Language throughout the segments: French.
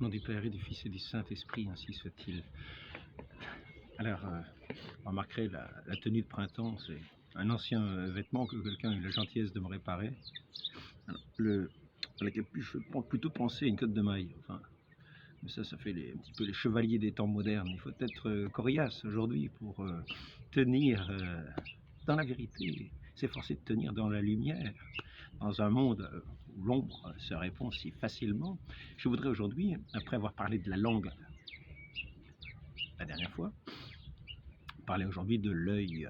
nom du Père et du Fils et du Saint-Esprit, ainsi soit-il. Alors, vous remarquerez, la tenue de printemps, c'est un ancien vêtement que quelqu'un a eu la gentillesse de me réparer. Alors, la capuche fait plutôt penser à une cotte de maille. Enfin, mais ça fait un petit peu les chevaliers des temps modernes. Il faut être coriace aujourd'hui pour tenir dans la vérité, s'efforcer de tenir dans la lumière, dans un monde où l'ombre se répand si facilement. Je voudrais aujourd'hui, après avoir parlé de la langue la dernière fois, parler aujourd'hui de l'œil.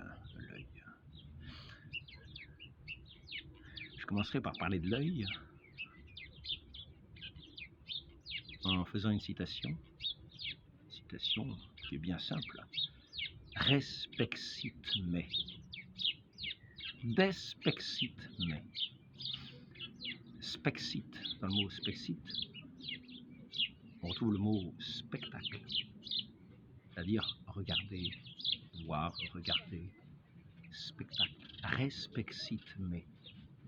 Je commencerai par parler de l'œil en faisant une citation qui est bien simple. Respexit me. Despexit me. Spexit, dans le mot spexit, on retrouve le mot spectacle, c'est-à-dire regarder, voir, regarder, spectacle. Respexit me.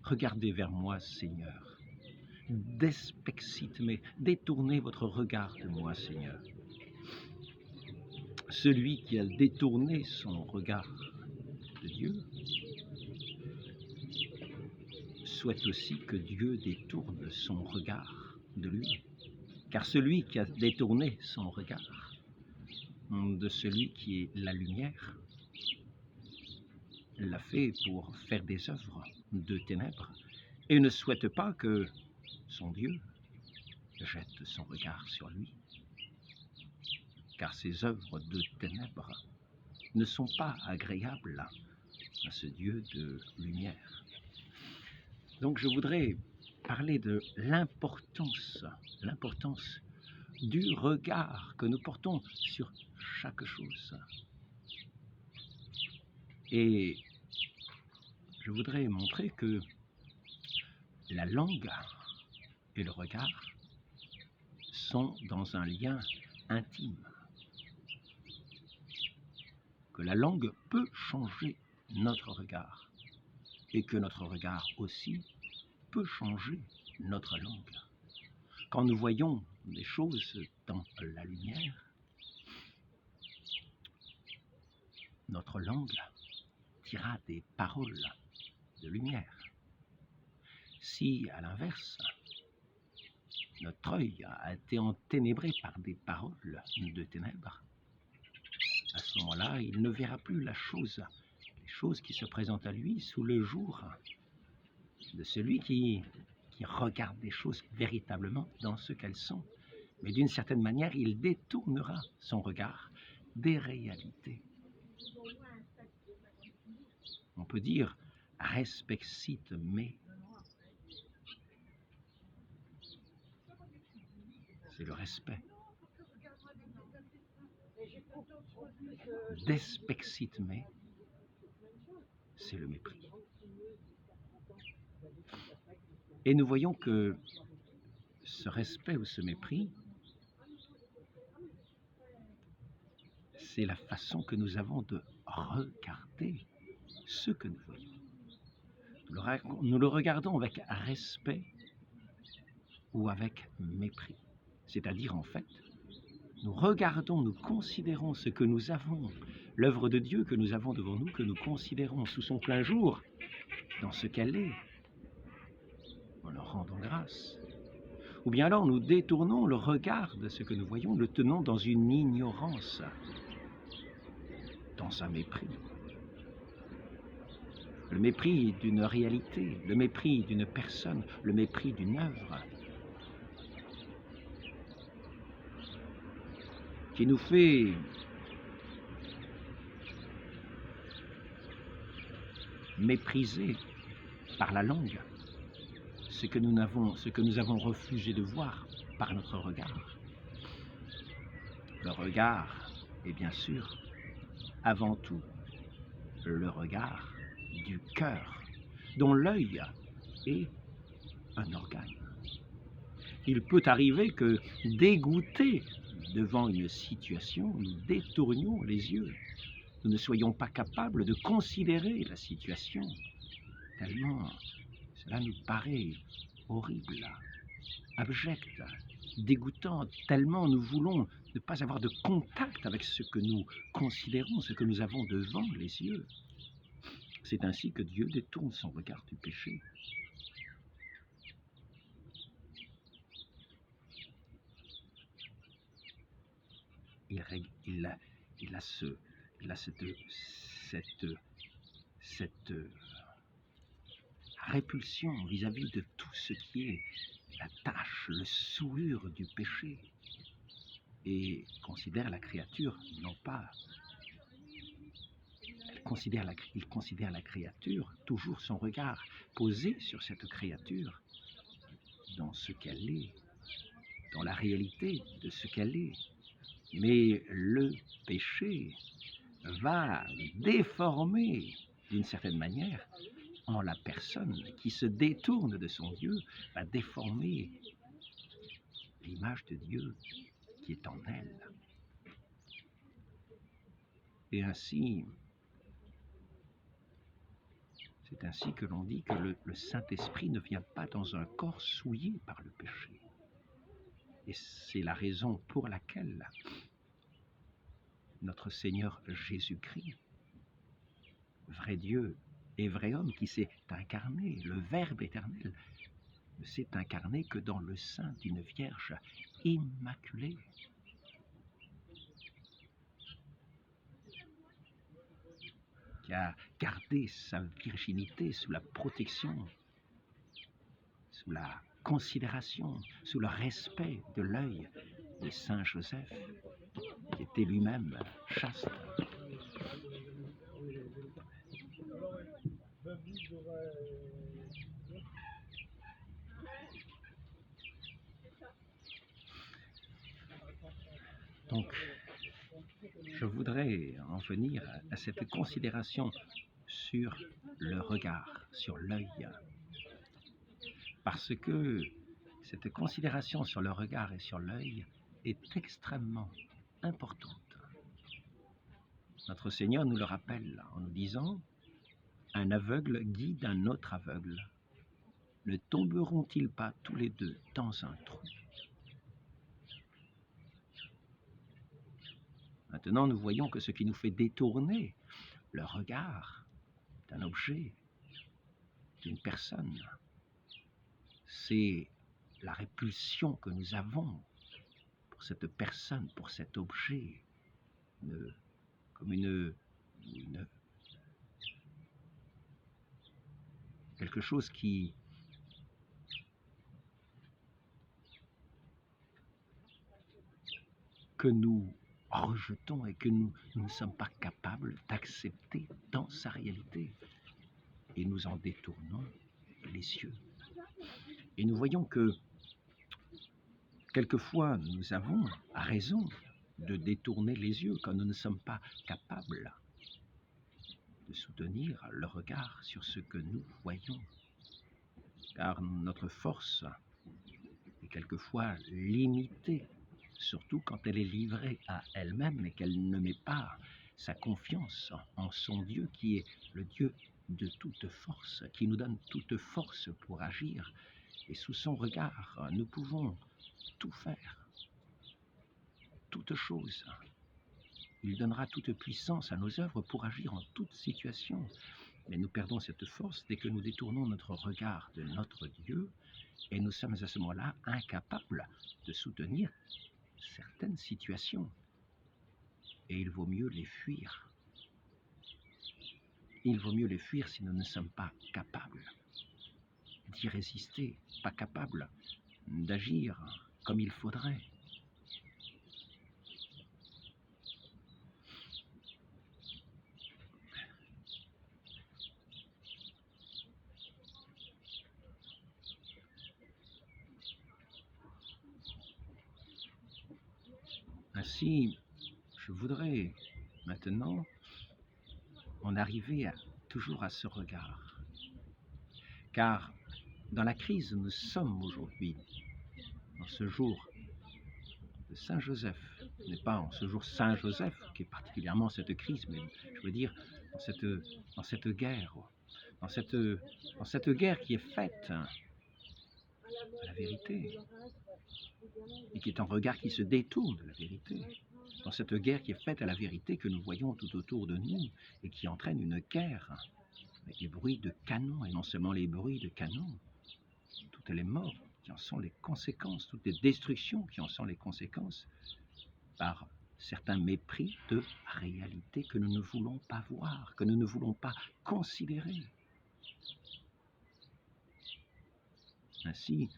Regardez vers moi, Seigneur. Despexit me. Détournez votre regard de moi, Seigneur. Celui qui a détourné son regard de Dieu souhaite aussi que Dieu détourne son regard de lui. Car celui qui a détourné son regard de celui qui est la lumière l'a fait pour faire des œuvres de ténèbres et ne souhaite pas que son Dieu jette son regard sur lui. Car ces œuvres de ténèbres ne sont pas agréables à ce Dieu de lumière. Donc je voudrais parler de l'importance du regard que nous portons sur chaque chose. Et je voudrais montrer que la langue et le regard sont dans un lien intime. Que la langue peut changer notre regard et que notre regard aussi peut changer notre langue. Quand nous voyons des choses dans la lumière, notre langue dira des paroles de lumière. Si, à l'inverse, notre œil a été enténébré par des paroles de ténèbres, à ce moment-là, il ne verra plus les choses qui se présentent à lui sous le jour de celui qui regarde les choses véritablement dans ce qu'elles sont. Mais d'une certaine manière, il détournera son regard des réalités. On peut dire « respexit me ». C'est le respect. Despexit me, c'est le mépris. Et nous voyons que ce respect ou ce mépris, c'est la façon que nous avons de regarder ce que nous voyons. Nous le regardons avec respect ou avec mépris. C'est-à-dire, en fait, nous regardons, nous considérons ce que nous avons, l'œuvre de Dieu que nous avons devant nous, que nous considérons sous son plein jour, dans ce qu'elle est, en leur rendant grâce. Ou bien alors nous détournons le regard de ce que nous voyons, le tenons dans une ignorance, dans un mépris. Le mépris d'une réalité, le mépris d'une personne, le mépris d'une œuvre, qui nous fait mépriser par la langue ce que nous avons refusé de voir par notre regard. Le regard est bien sûr, avant tout, le regard du cœur, dont l'œil est un organe. Il peut arriver que, dégoûtés devant une situation, nous détournions les yeux. Nous ne soyons pas capables de considérer la situation, tellement cela nous paraît horrible, abject, dégoûtant, tellement nous voulons ne pas avoir de contact avec ce que nous considérons, ce que nous avons devant les yeux. C'est ainsi que Dieu détourne son regard du péché. Il a cette répulsion vis-à-vis de tout ce qui est la tâche, le souillure du péché, et considère la créature, non pas, il considère la créature, toujours son regard posé sur cette créature, dans ce qu'elle est, dans la réalité de ce qu'elle est. Mais le péché va déformer, d'une certaine manière, en la personne qui se détourne de son Dieu, va déformer l'image de Dieu qui est en elle. Et ainsi, c'est ainsi que l'on dit que le Saint-Esprit ne vient pas dans un corps souillé par le péché. Et c'est la raison pour laquelle notre Seigneur Jésus-Christ, vrai Dieu et vrai homme qui s'est incarné, le Verbe éternel, ne s'est incarné que dans le sein d'une Vierge immaculée. Qui a gardé sa virginité sous la protection, sous la considération, sous le respect de l'œil de Saint Joseph, qui était lui-même chaste. Donc, je voudrais en venir à cette considération sur le regard, sur l'œil, parce que cette considération sur le regard et sur l'œil est extrêmement importante. Notre Seigneur nous le rappelle en nous disant « Un aveugle guide un autre aveugle. Ne tomberont-ils pas tous les deux dans un trou ?» Maintenant, nous voyons que ce qui nous fait détourner le regard d'un objet, d'une personne, c'est la répulsion que nous avons pour cette personne, pour cet objet, comme quelque chose que nous rejetons et que nous ne sommes pas capables d'accepter dans sa réalité. Et nous en détournons les yeux. Et nous voyons que quelquefois nous avons raison de détourner les yeux quand nous ne sommes pas capables de soutenir le regard sur ce que nous voyons. Car notre force est quelquefois limitée, surtout quand elle est livrée à elle-même et qu'elle ne met pas sa confiance en son Dieu qui est le Dieu de toute force, qui nous donne toute force pour agir. Et sous son regard, nous pouvons tout faire, toute chose. Il donnera toute puissance à nos œuvres pour agir en toute situation. Mais nous perdons cette force dès que nous détournons notre regard de notre Dieu et nous sommes à ce moment-là incapables de soutenir certaines situations. Et il vaut mieux les fuir. Il vaut mieux les fuir si nous ne sommes pas capables d'y résister, pas capables d'agir comme il faudrait. Ainsi, je voudrais maintenant en arriver toujours à ce regard. Car dans la crise où nous sommes aujourd'hui, en ce jour de Saint Joseph, ce n'est pas en ce jour Saint Joseph qui est particulièrement cette crise, mais je veux dire dans cette guerre qui est faite à la vérité, et qui est un regard qui se détourne de la vérité. Dans cette guerre qui est faite à la vérité que nous voyons tout autour de nous, et qui entraîne une guerre, avec les bruits de canon, et non seulement les bruits de canon, toutes les morts qui en sont les conséquences, toutes les destructions qui en sont les conséquences, par certains mépris de réalité que nous ne voulons pas voir, que nous ne voulons pas considérer. Ainsi,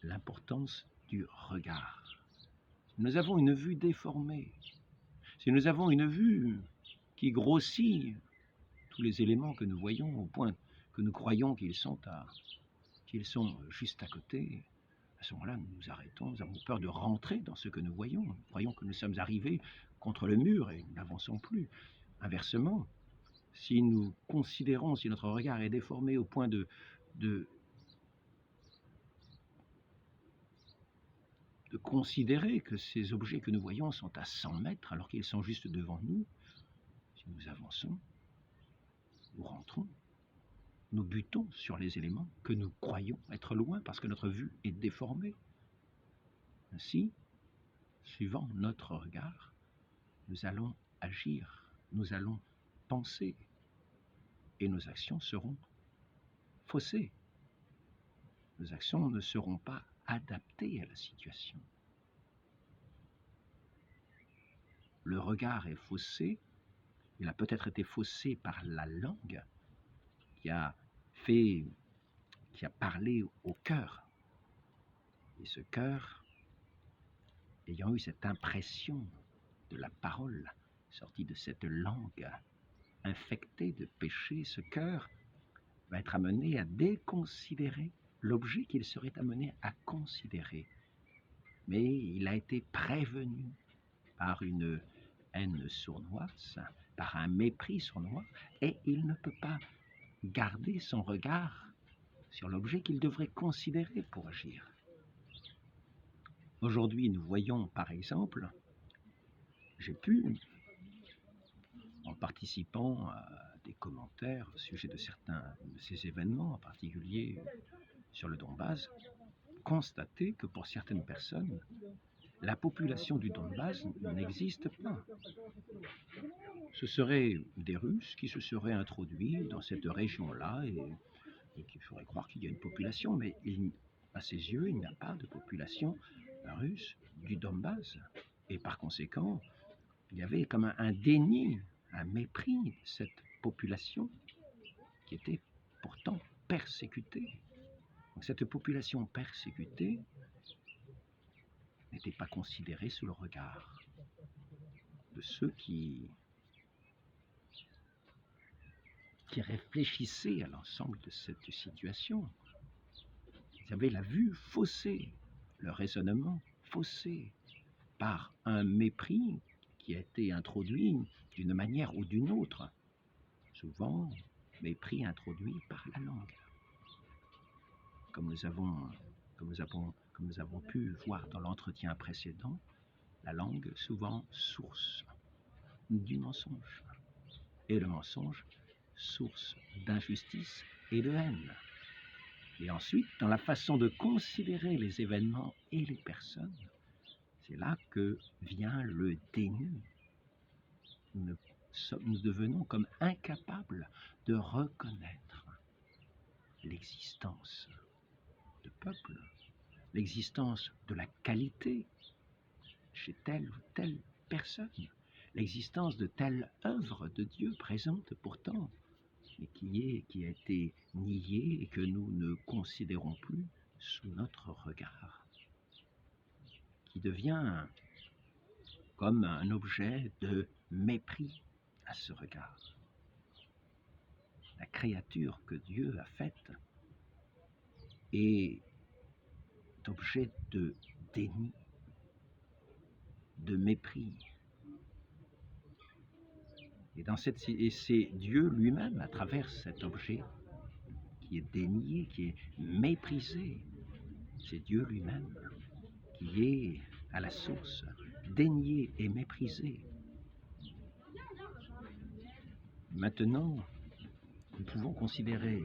l'importance du regard. Si nous avons une vue déformée, si nous avons une vue qui grossit tous les éléments que nous voyons au point que nous croyons qu'ils sont juste à côté, à ce moment-là, nous nous arrêtons, nous avons peur de rentrer dans ce que nous voyons. Nous croyons que nous sommes arrivés contre le mur et nous n'avançons plus. Inversement, si nous considérons, si notre regard est déformé au point de considérer que ces objets que nous voyons sont à 100 mètres alors qu'ils sont juste devant nous, si nous avançons, nous rentrons, nous butons sur les éléments que nous croyons être loin parce que notre vue est déformée. Ainsi, suivant notre regard, nous allons agir, nous allons penser et nos actions seront faussées. Nos actions ne seront pas adaptées à la situation. Le regard est faussé, il a peut-être été faussé par la langue qui a parlé au cœur. Et ce cœur, ayant eu cette impression de la parole sortie de cette langue infectée de péché, ce cœur va être amené à déconsidérer l'objet qu'il serait amené à considérer. Mais il a été prévenu par une haine sournoise, par un mépris sournois, et il ne peut pas garder son regard sur l'objet qu'il devrait considérer pour agir. Aujourd'hui, nous voyons, par exemple, j'ai pu, en participant à des commentaires au sujet de certains de ces événements, en particulier sur le Donbass, constater que pour certaines personnes, la population du Donbass n'existe pas. Ce seraient des Russes qui se seraient introduits dans cette région-là et qui feraient croire qu'il y a une population, mais à ses yeux, il n'y a pas de population russe du Donbass. Et par conséquent, il y avait comme un déni, un mépris de cette population qui était pourtant persécutée. Donc cette population persécutée n'était pas considérée sous le regard de ceux qui réfléchissaient à l'ensemble de cette situation. Ils avaient la vue faussée, le raisonnement faussé par un mépris qui a été introduit d'une manière ou d'une autre, souvent mépris introduit par la langue. Comme nous avons pu voir dans l'entretien précédent, la langue souvent source du mensonge, et le mensonge source d'injustice et de haine. Et ensuite, dans la façon de considérer les événements et les personnes, c'est là que vient le déni. Nous devenons comme incapables de reconnaître l'existence de peuple, l'existence de la qualité chez telle ou telle personne, l'existence de telle œuvre de Dieu présente pourtant, mais qui a été niée et que nous ne considérons plus sous notre regard, qui devient comme un objet de mépris à ce regard. La créature que Dieu a faite est objet de déni, de mépris. Et c'est Dieu lui-même, à travers cet objet, qui est dénié, qui est méprisé. C'est Dieu lui-même qui est à la source, dénié et méprisé. Maintenant, nous pouvons considérer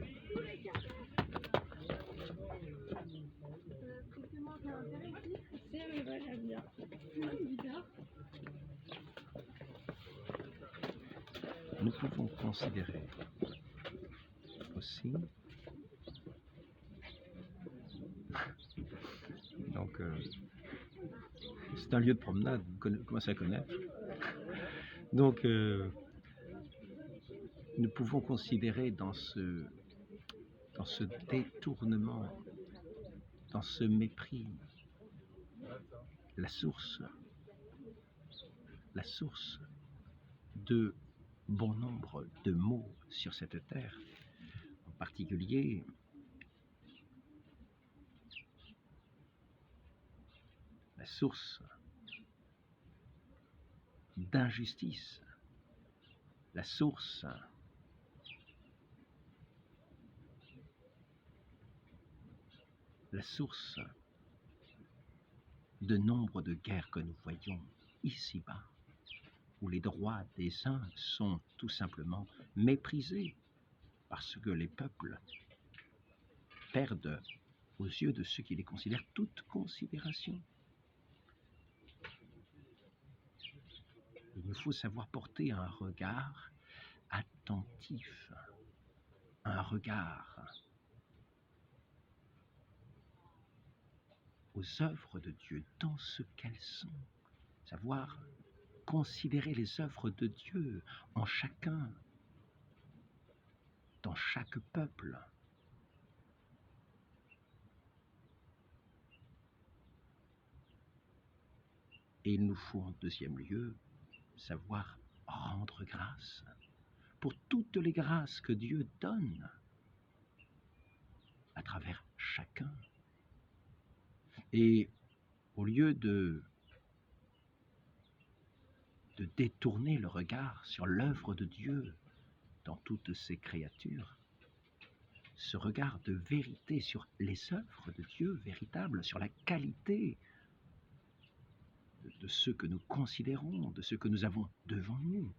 Nous pouvons considérer aussi, donc c'est un lieu de promenade, vous commencez à connaître, donc nous pouvons considérer dans ce détournement, dans ce mépris, la source de bon nombre de maux sur cette terre, en particulier la source d'injustice, la source de nombre de guerres que nous voyons ici-bas, où les droits des uns sont tout simplement méprisés parce que les peuples perdent aux yeux de ceux qui les considèrent toute considération. Il nous faut savoir porter un regard attentif, un regard aux œuvres de Dieu dans ce qu'elles sont, savoir considérer les œuvres de Dieu en chacun, dans chaque peuple. Et il nous faut en deuxième lieu savoir rendre grâce pour toutes les grâces que Dieu donne à travers chacun. Et au lieu de détourner le regard sur l'œuvre de Dieu dans toutes ses créatures, ce regard de vérité sur les œuvres de Dieu véritables, sur la qualité de ceux que nous considérons, de ceux que nous avons devant nous.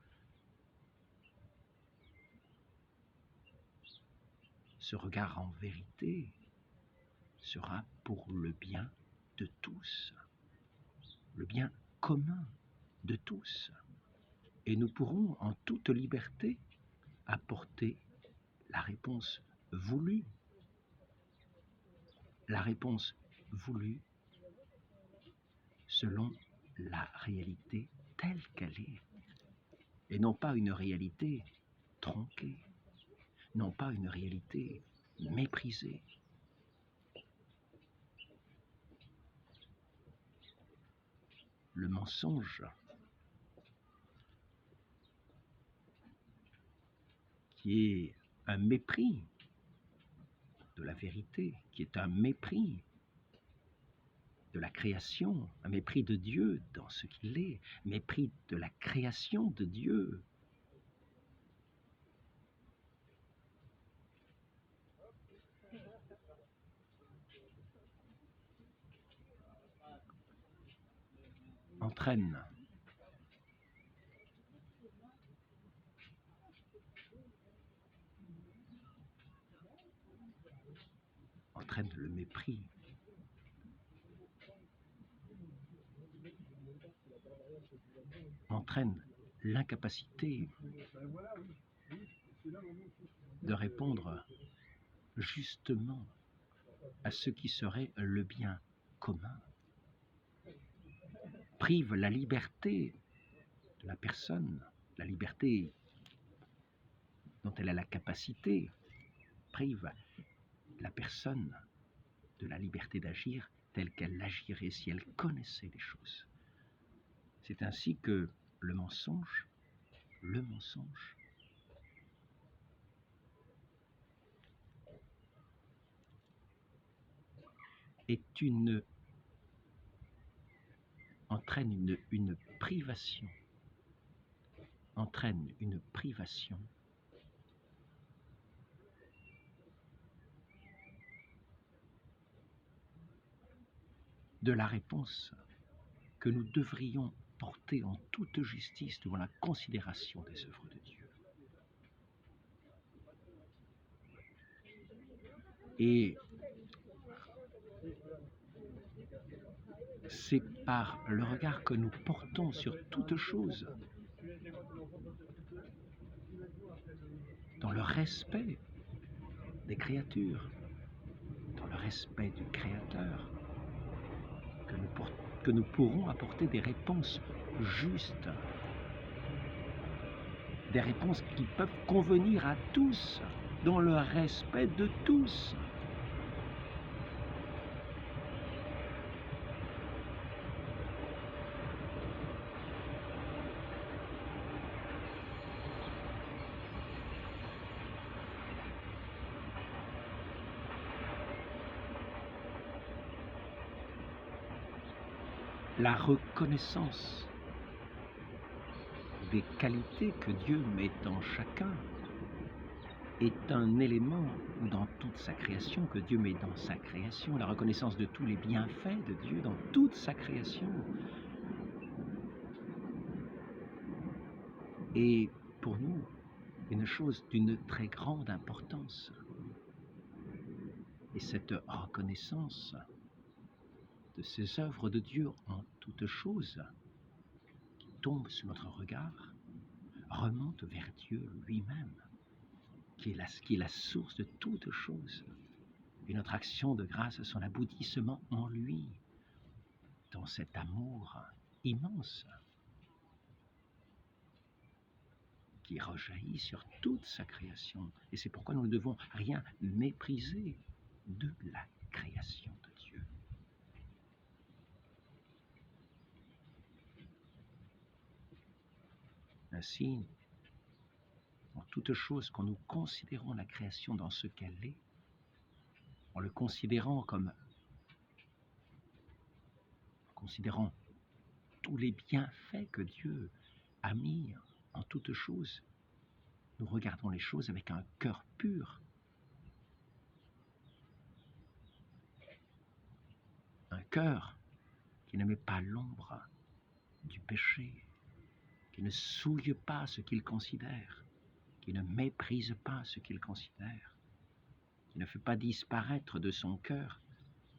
Ce regard en vérité sera pour le bien de tous, le bien commun de tous. Et nous pourrons en toute liberté apporter la réponse voulue selon la réalité telle qu'elle est, et non pas une réalité tronquée, non pas une réalité méprisée. Le mensonge, qui est un mépris de la vérité, qui est un mépris de la création, un mépris de Dieu dans ce qu'il est, mépris de la création de Dieu. Entraîne le mépris, entraîne l'incapacité de répondre justement à ce qui serait le bien commun, prive la liberté de la personne, la liberté dont elle a la capacité, prive la personne de la liberté d'agir telle qu'elle agirait si elle connaissait les choses. C'est ainsi que le mensonge entraîne une privation de la réponse que nous devrions porter en toute justice devant la considération des œuvres de Dieu. Et c'est par le regard que nous portons sur toute chose, dans le respect des créatures, dans le respect du Créateur, que nous pourrons apporter des réponses justes, des réponses qui peuvent convenir à tous, dans le respect de tous. La reconnaissance des qualités que Dieu met en chacun est un élément dans toute sa création, que Dieu met dans sa création, la reconnaissance de tous les bienfaits de Dieu dans toute sa création. Et pour nous, une chose d'une très grande importance. Et cette reconnaissance de ces œuvres de Dieu en toutes choses qui tombent sur notre regard remonte vers Dieu lui-même, qui est la source de toutes choses. Et notre action de grâce a son aboutissement en lui, dans cet amour immense qui rejaillit sur toute sa création. Et c'est pourquoi nous ne devons rien mépriser de la création de Dieu. Ainsi, en toute chose, quand nous considérons la création dans ce qu'elle est, en le considérant comme considérant tous les bienfaits que Dieu a mis en toutes choses, nous regardons les choses avec un cœur pur, un cœur qui ne met pas l'ombre du péché, qui ne souille pas ce qu'il considère, qui ne méprise pas ce qu'il considère, qui ne fait pas disparaître de son cœur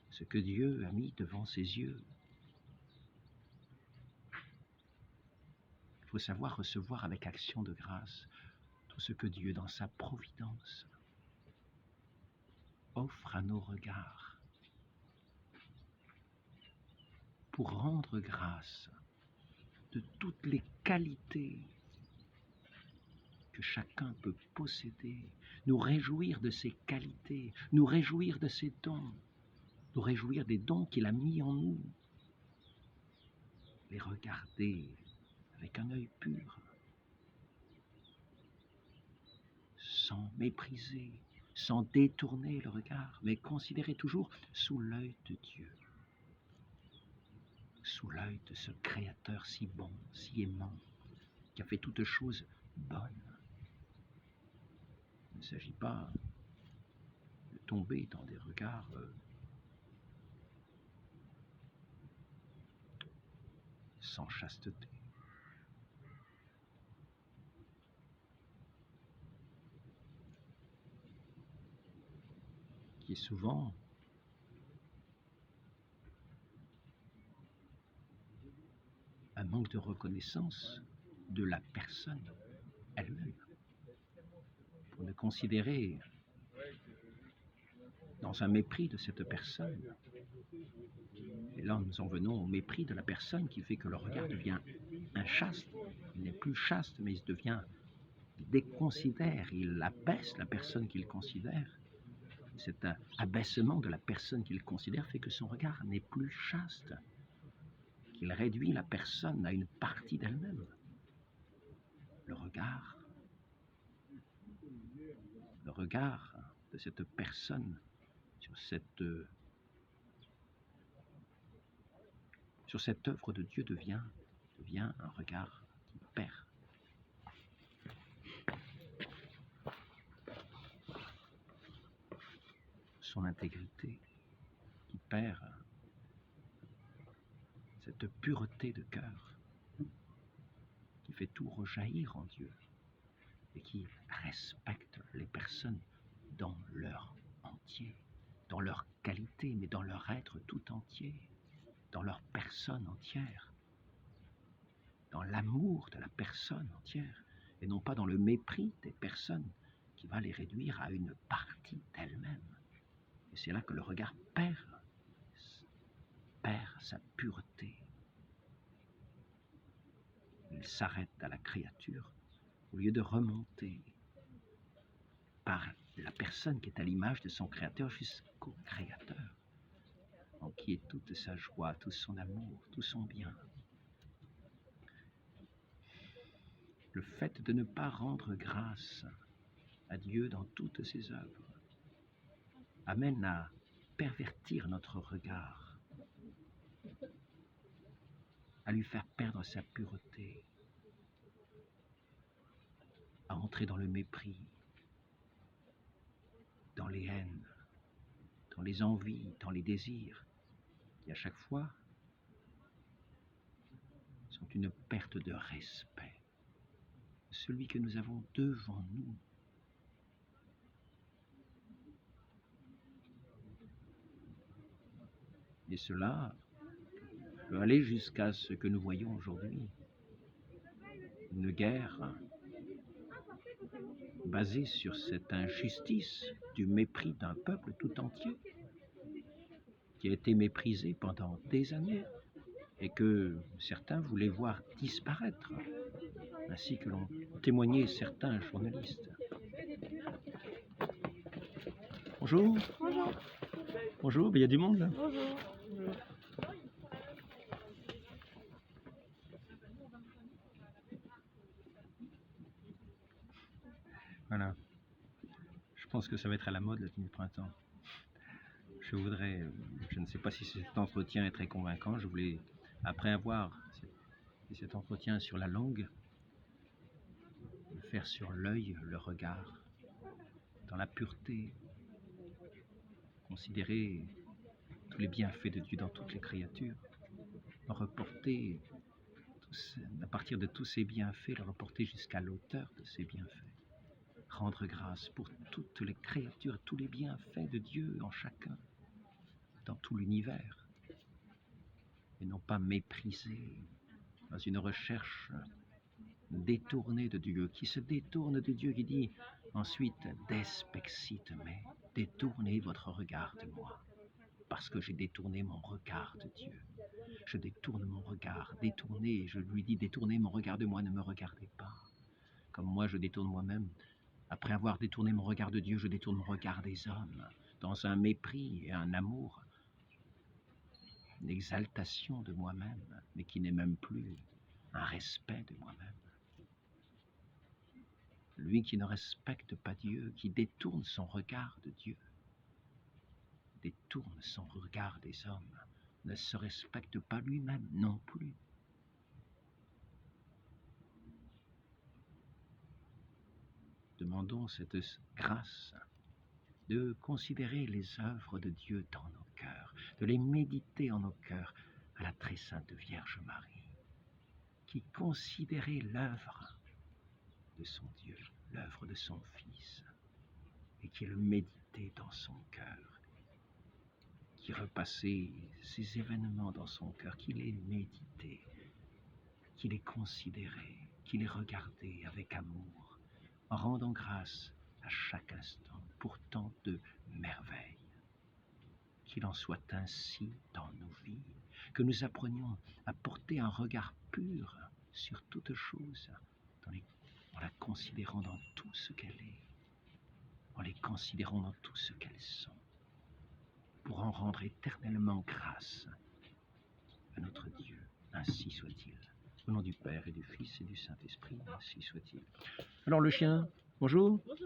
ce que Dieu a mis devant ses yeux. Il faut savoir recevoir avec action de grâce tout ce que Dieu, dans sa providence, offre à nos regards pour rendre grâce de toutes les qualités que chacun peut posséder, nous réjouir de ses qualités, nous réjouir de ses dons, nous réjouir des dons qu'il a mis en nous, les regarder avec un œil pur, sans mépriser, sans détourner le regard, mais considérer toujours sous l'œil de Dieu, sous l'œil de ce Créateur si bon, si aimant, qui a fait toutes choses bonnes. Il ne s'agit pas de tomber dans des regards sans chasteté. Qui est souvent un manque de reconnaissance de la personne elle-même, pour ne considérer dans un mépris de cette personne. Et là, nous en venons au mépris de la personne qui fait que le regard devient inchaste. Il n'est plus chaste, mais il déconsidère, il abaisse la personne qu'il considère. Cet abaissement de la personne qu'il considère fait que son regard n'est plus chaste, qu'il réduit la personne à une partie d'elle-même. Le regard de cette personne sur cette œuvre de Dieu devient un regard qui perd son intégrité, qui perd cette pureté de cœur, qui fait tout rejaillir en Dieu et qui respecte les personnes dans leur entier, dans leur qualité, mais dans leur être tout entier, dans leur personne entière, dans l'amour de la personne entière, et non pas dans le mépris des personnes qui va les réduire à une partie d'elles-mêmes. Et c'est là que le regard perd sa pureté. Il s'arrête à la créature au lieu de remonter par la personne qui est à l'image de son créateur jusqu'au créateur, en qui est toute sa joie, tout son amour, tout son bien. Le fait de ne pas rendre grâce à Dieu dans toutes ses œuvres amène à pervertir notre regard, à lui faire perdre sa pureté, à entrer dans le mépris, dans les haines, dans les envies, dans les désirs, qui à chaque fois sont une perte de respect. Celui que nous avons devant nous. Et cela peut aller jusqu'à ce que nous voyons aujourd'hui. Une guerre basée sur cette injustice du mépris d'un peuple tout entier qui a été méprisé pendant des années et que certains voulaient voir disparaître, ainsi que l'ont témoigné certains journalistes. Bonjour. Bonjour. Bonjour, il y a du monde là. Bonjour. Voilà. Je pense que ça va être à la mode la tenue de printemps. Je ne sais pas si cet entretien est très convaincant, je voulais, après avoir fait cet entretien sur la langue, le faire sur l'œil, le regard, dans la pureté, considérer tous les bienfaits de Dieu dans toutes les créatures, reporter, à partir de tous ces bienfaits, le reporter jusqu'à l'auteur de ces bienfaits. Rendre grâce pour toutes les créatures, tous les bienfaits de Dieu en chacun, dans tout l'univers, et non pas mépriser dans une recherche détournée de Dieu, qui se détourne de Dieu, qui dit ensuite « despexite me », détournez votre regard de moi, parce que j'ai détourné mon regard de Dieu. Je détourne mon regard, détournez, je lui dis détournez mon regard de moi, ne me regardez pas, comme moi je détourne moi-même. Après avoir détourné mon regard de Dieu, je détourne mon regard des hommes, dans un mépris et un amour, une exaltation de moi-même, mais qui n'est même plus un respect de moi-même. Lui qui ne respecte pas Dieu, qui détourne son regard de Dieu, détourne son regard des hommes, ne se respecte pas lui-même non plus. Demandons cette grâce de considérer les œuvres de Dieu dans nos cœurs, de les méditer en nos cœurs à la très sainte Vierge Marie, qui considérait l'œuvre de son Dieu, l'œuvre de son Fils, et qui le méditait dans son cœur, qui repassait ces événements dans son cœur, qui les méditait, qui les considérait, qui les regardait avec amour, en rendant grâce à chaque instant pour tant de merveilles. Qu'il en soit ainsi dans nos vies, que nous apprenions à porter un regard pur sur toute chose, en la considérant dans tout ce qu'elle est, en les considérant dans tout ce qu'elles sont, pour en rendre éternellement grâce à notre Dieu. Ainsi soit-il. Au nom du Père et du Fils et du Saint-Esprit, ainsi soit-il. Alors le chien, bonjour. Bonjour.